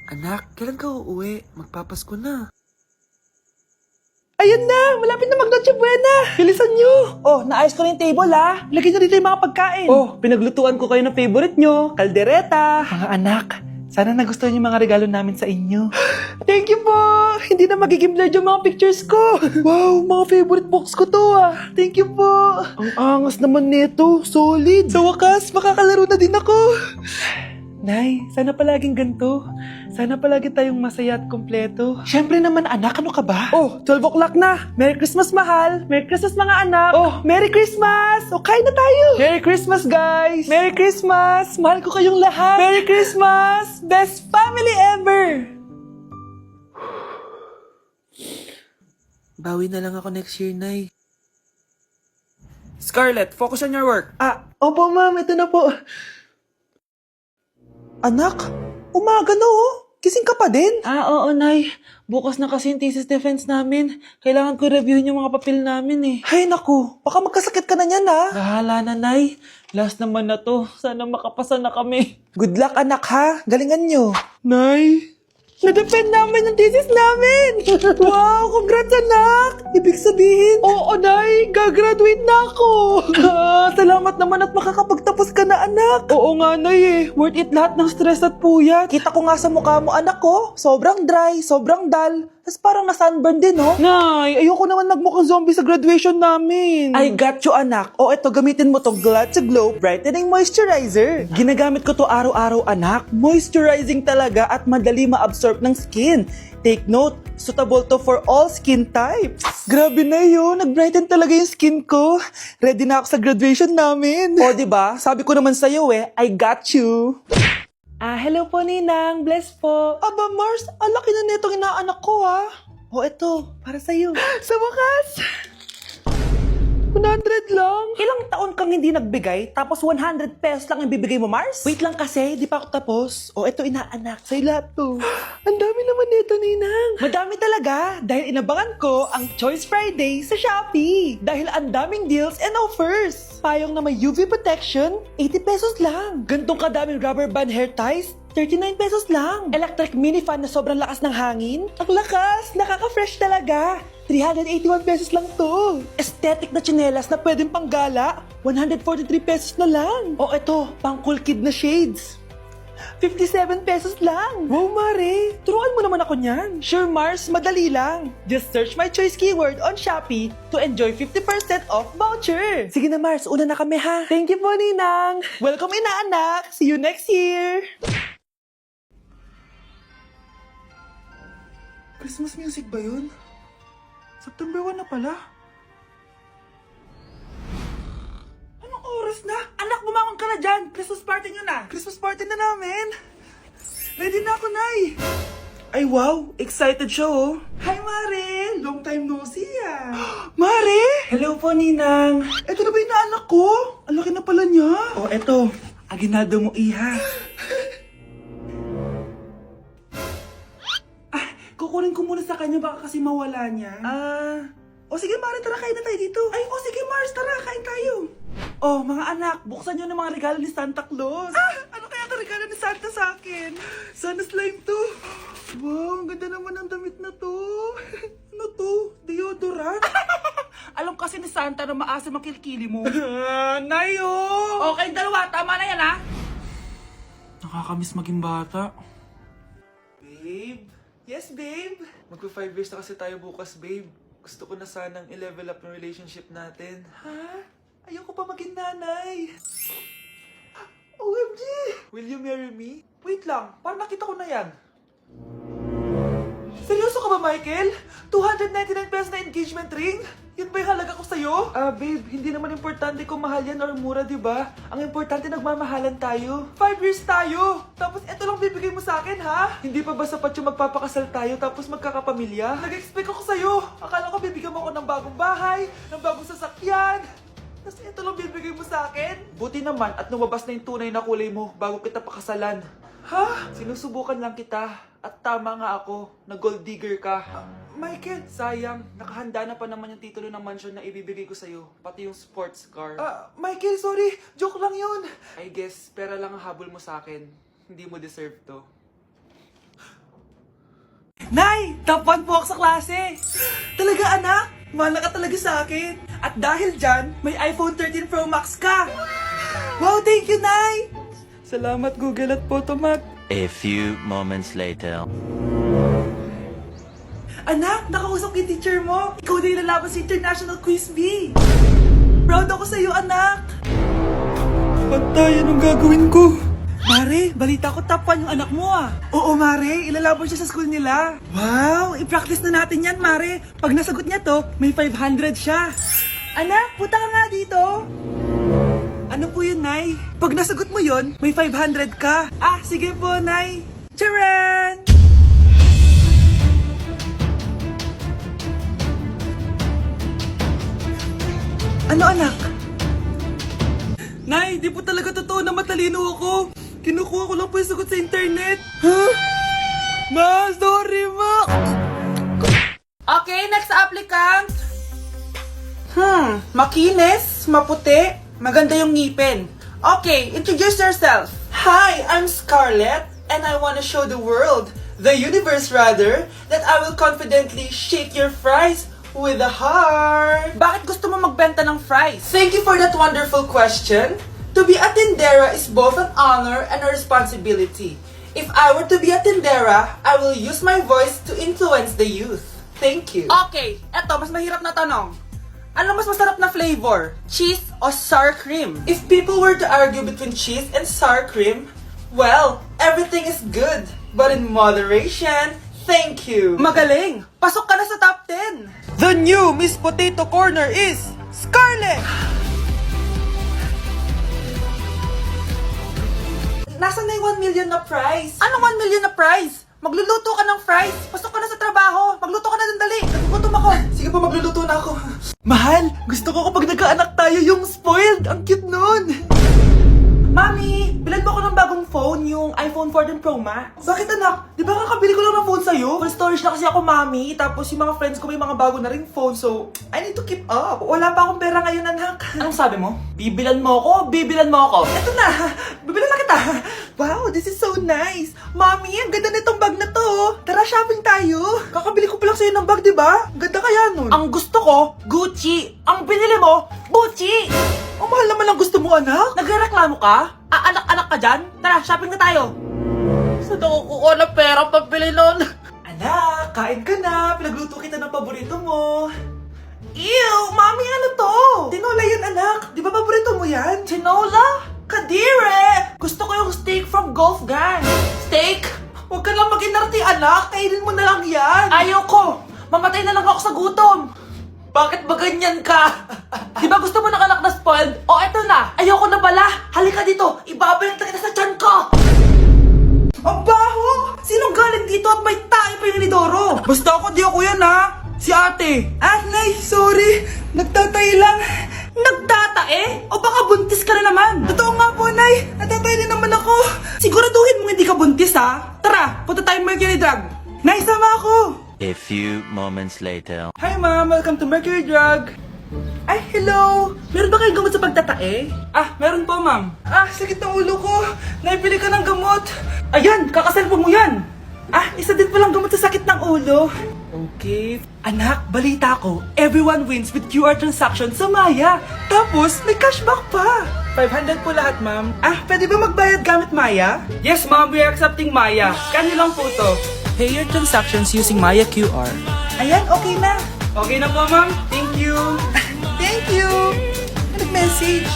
Anak, kailan ka uuwi? Magpapasko na. Ayun na! Malapit na mag-Noche Buena! Bilisan nyo! Oh, naayos ko na yung table ha! Lagyan nyo dito yung mga pagkain! Oh, pinaglutuan ko kayo ng favorite nyo, kaldereta! Mga anak, sana nagustuhan yung mga regalo namin sa inyo. Thank you po! Hindi na magiging blurred yung mga pictures ko! Wow, mga favorite box ko to ah! Thank you po! Ang angas naman nito, solid! Sa wakas, makakalaro na din ako! Nay, sana palaging ganito. Sana palagi tayong masaya at kompleto. Siyempre naman anak, ano ka ba? Oh, 12 o'clock na. Merry Christmas mahal. Merry Christmas mga anak. Oh, Merry Christmas. O, kain na tayo. Merry Christmas guys. Merry Christmas. Mahal ko kayong lahat. Merry Christmas. Best family ever. Bawi na lang ako next year, Nay. Scarlett, focus on your work. Opo ma'am, ito na po. Anak, umaga na oh. Gising ka pa din? Oo, Nay. Bukas na kasi yung thesis defense namin. Kailangan ko reviewin yung mga papel namin eh. Hay naku, baka magkasakit ka na niyan ha. Bahala na, Nay. Last naman na to. Sana makapasa na kami. Good luck, anak ha. Galingan nyo. Nay, na-defend namin yung thesis namin! Wow, congrats anak! Ibig sabihin, oo Nay, gagraduate na ako! Salamat naman at makakapagtapos ka na anak! Oo nga Nay eh, worth it lahat ng stress at puyat. Kita ko nga sa mukha mo anak ko, sobrang dry, sobrang dull. Tapos parang na-sunburn din, no? Nay, ayoko naman nagmukhang zombie sa graduation namin. I got you, anak. O, eto, gamitin mo tong Glad to Glow Brightening Moisturizer. Ginagamit ko to araw-araw, anak. Moisturizing talaga at madali ma-absorb ng skin. Take note, suitable to for all skin types. Grabe na yun, nag-brighten talaga yung skin ko. Ready na ako sa graduation namin. O, diba? Sabi ko naman sa'yo I got you. Hello po, Ninang. Bless po. Aba, Mars, ang laki na netong inaanak ko, ha? O, eto, para sa'yo. Sa wakas! 100 lang. Ilang taon kang hindi nagbigay, tapos 100 pesos lang ang bibigay mo, Mars? Wait lang kasi, di pa ako tapos. O, eto, inaanak. Sa'yo lahat to. Ang dami naman nito, Ninang. Madami talaga, dahil inabangan ko ang Choice Friday sa Shopee. Dahil ang daming deals and offers. Payong na may UV protection, 80 pesos lang. Gantong kadaming rubber band hair ties, 39 pesos lang. Electric mini fan na sobrang lakas ng hangin. Ang lakas, nakaka-fresh talaga. 381 pesos lang to. Aesthetic na tsinelas na pwedeng panggala, 143 pesos na lang. O eto, pang cool kid na shades. 57 pesos lang. Wow, Mare. Turuan mo naman ako niyan. Sure, Mars. Madali lang. Just search my choice keyword on Shopee to enjoy 50% off voucher. Sige na, Mars. Una na kami, ha? Thank you po, Ninang. Welcome, inaanak. See you next year. Christmas music ba yun? September 1 na pala. Anong oras na? Anak, bumangon ka na dyan. Christmas party nyo na. Christmas party na namin. Ready na ako, Nay. Ay, wow. Excited siya, oh. Hi, Mare. Long time no see, ah. Mare! Hello po, Ninang. Ito na ba yung naanak ko? Ang laki na pala niya. Oh, eto. Aginado mo, iha. Kukunin ko muna sa kanya, baka kasi mawala niya. O sige Mare, tara kain na tayo dito. Ay, o sige Mars, tara, kain tayo. Oh, mga anak, buksan nyo ng mga regalo ni Santa Claus. Ano kaya ang regalo ni Santa sa akin? Sana slime to. Wow, ang ganda naman ng damit na to. Ano to? Deodorant? Alam kasi ni Santa na maasa makilkili mo. Nayo! Okay, dalawa, tama na yan ha? Nakakamiss maging bata. Babe? Yes, babe? Magpa 5 years na kasi tayo bukas, babe. Gusto ko na sanang i-level up yung relationship natin. Ha? Ayoko pa maging nanay. OMG! Will you marry me? Wait lang, parang nakita ko na yan. Seryoso ka ba, Michael? 299 pesos na engagement ring? Yun ba yung halaga ko sa'yo? Babe, hindi naman importante kung mahal yan or mura, di ba? Ang importante, nagmamahalan tayo. 5 years tayo! Tapos eto lang bibigay mo sa akin, ha? Hindi pa ba sapat yung magpapakasal tayo tapos magkakapamilya? Nag-expect ako sa'yo! Akala ko bibigyan mo ako ng bagong bahay, ng bagong sasakyan. Tapos eto lang bibigay mo sa akin? Buti naman at lumabas na yung tunay na kulay mo bago kita pakasalan. Ha? Sinusubukan lang kita at tama nga ako na gold digger ka. Michael! Sayang, nakahanda na pa naman yung titulo ng mansion na ibibigay ko sa'yo, pati yung sports car. Michael, sorry! Joke lang yun! I guess, pera lang ang habol mo sa akin. Hindi mo deserve to. Nay! Top 1 po ako sa klase! Talaga anak? Mahal ka talaga sa akin. At dahil dyan, may iPhone 13 Pro Max ka! Wow, thank you, Nay! Salamat Google at Photomac. A few moments later. Anak, nakausap yung teacher mo. Ikaw na yung lalaban sa International Quiz Bee. Proud ako sa'yo, anak. Patay, anong gagawin ko? Mare, balita ko top 1 yung anak mo ah. Oo, Mare, ilalaban siya sa school nila. Wow, i-practice na natin yan, Mare. Pag nasagot niya to, may 500 siya. Anak, punta ka nga dito. Ano po yun, Nay? Pag nasagot mo yun, may 500 ka. Ah, sige po, Nay. Charan! Ano, anak? Nay, di po talaga totoo na matalino ako. Kinukuha ko lang po yung sagot sa internet. Huh? Ma, sorry, ma. Okay, next applicant. Makinis, maputi, maganda yung ngipin. Okay, introduce yourself. Hi, I'm Scarlett, and I want to show the world, the universe rather, that I will confidently shake your fries with a heart. Bakit gusto mo magbenta ng fries? Thank you for that wonderful question. To be a tindera is both an honor and a responsibility. If I were to be a tindera, I will use my voice to influence the youth. Thank you. Okay, eto, mas mahirap na tanong. Ano mas masarap na flavor? Cheese o sour cream? If people were to argue between cheese and sour cream, well, everything is good, but in moderation. Thank you. Magaling! Pasok ka na sa top 10! The new Miss Potato Corner is Scarlett! Nasaan na yung 1 million na prize? Anong 1 million na prize? Magluluto ka ng fries. Pasok ka na sa trabaho. Magluto ka na ng dali. Nagugutom ako. Sige po, magluluto na ako. Mahal, gusto ko kapag nagkaanak tayo yung spoiled. Ang cute nun. Mami, bilan mo ako ng bagong phone, yung iPhone 14 Pro Max. Bakit anak? Di ba kakabili ko lang ng phone sa'yo? Full storage na kasi ako, Mami. Tapos yung mga friends ko may mga bago na ring phone, so I need to keep up. Wala pa akong pera ngayon, anak. Anong sabi mo? Bibilan mo ako? Bibilan mo ako? Eto na, bibilan na kita. Wow, this is so nice. Mami, ang ganda nitong bag na to. Tara, shopping tayo. Kakabili ko pa lang sa'yo ng bag, di ba? Ang ganda kaya nun. Ang gusto ko, Gucci. Ang binili mo, Gucci. Ang mahal naman ang gusto mo, anak. Nagrereklamo ka? Anak-anak ka dyan? Tara, shopping na tayo. Saan ako kukuha ng pera pambili nun? Anak, kain ka na. Pinagluto kita ng paborito mo. Ew, Mami, ano to? Tinola yun, anak. Di ba paborito mo yan? Tinola? Kadire! Gusto ko yung steak from Golf Gang. Steak? Huwag ka lang mag-inarti, anak. Kainin mo na lang yan. Ayoko. Mamatay na lang ako sa gutom. Bakit ba ganyan ka? Di ba gusto mo ng anak na spoiled? O eto na, ayoko na pala. Halika dito, ibabalita kita sa tiyan ko. Ang baho! Sinong galing dito at may tae pa yung inidoro? Basta ako, di ako yan ha. Si ate. Ah, Nay, sorry. Nagtatay lang. Nagtatae? O baka buntis ka na naman? Totoo nga po, Nay. Nagtatay din naman ako. Siguraduhin mo hindi ka buntis ha. Tara, punta tayo Mercury Drug. Nay, sama ako. A few moments later. Hi ma'am, welcome to Mercury Drug. Ay, hello! Meron ba kayong gamot sa pagtatae? Ah, meron po ma'am. Ah, sakit ng ulo ko. Naipili ka ng gamot. Ayan, kakaselfon mo yan. Ah, isa din palang gamot sa sakit ng ulo. Okay. Anak, balita ko, everyone wins with QR transaction sa Maya. Tapos, may cashback pa. 500 po lahat, ma'am. Ah, pwede ba magbayad gamit Maya? Yes, ma'am. We are accepting Maya. Kanilang po to. Pay your transactions using Maya QR. Ayan, okay na. Okay na po, ma'am. Thank you. Thank you. Nag-message.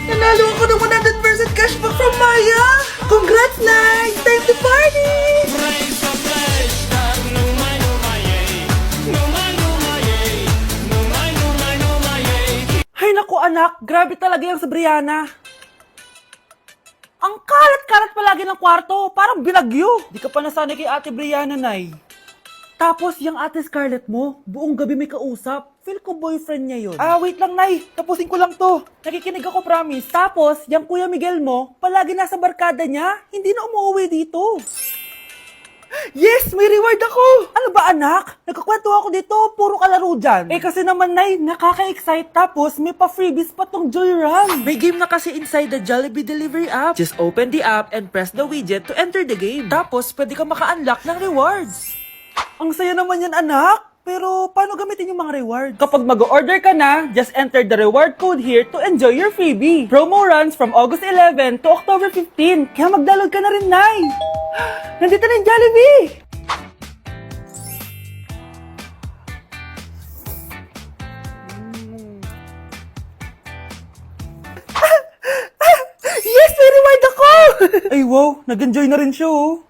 Nanalo ako ng 100% cashback from Maya. Congrats, Nay. Time to party. Hay naku, anak. Grabe talaga yung sa Brianna. Ang kalat-kalat palagi ng kwarto, parang binagyo. Di ka pa nasanay kay Ate Brianna, Nay. Tapos, yung Ate Scarlett mo, buong gabi may kausap. Feel ko boyfriend niya yun. Ah, wait lang, Nay. Tapusin ko lang to. Nakikinig ako, promise. Tapos, yung Kuya Miguel mo, palagi nasa barkada niya. Hindi na umuwi dito. Yes! May reward ako! Ano ba, anak? Nagkakwento ako dito. Puro kalaro dyan. Eh, kasi naman, Nay, nakaka-excite. Tapos, may pa-freebies pa tong Joy Run. May game na kasi inside the Jollibee Delivery app. Just open the app and press the widget to enter the game. Tapos, pwede ka maka-unlock ng rewards. Ang saya naman yan, anak. Pero, paano gamitin yung mga reward? Kapag mag-order ka na, just enter the reward code here to enjoy your freebie. Promo runs from August 11 to October 15. Kaya mag-download ka na rin, Nay. Nandito na yung Jollibee! Yes! May reward ako! Ay, wow. Nag-enjoy na rin siya, oh.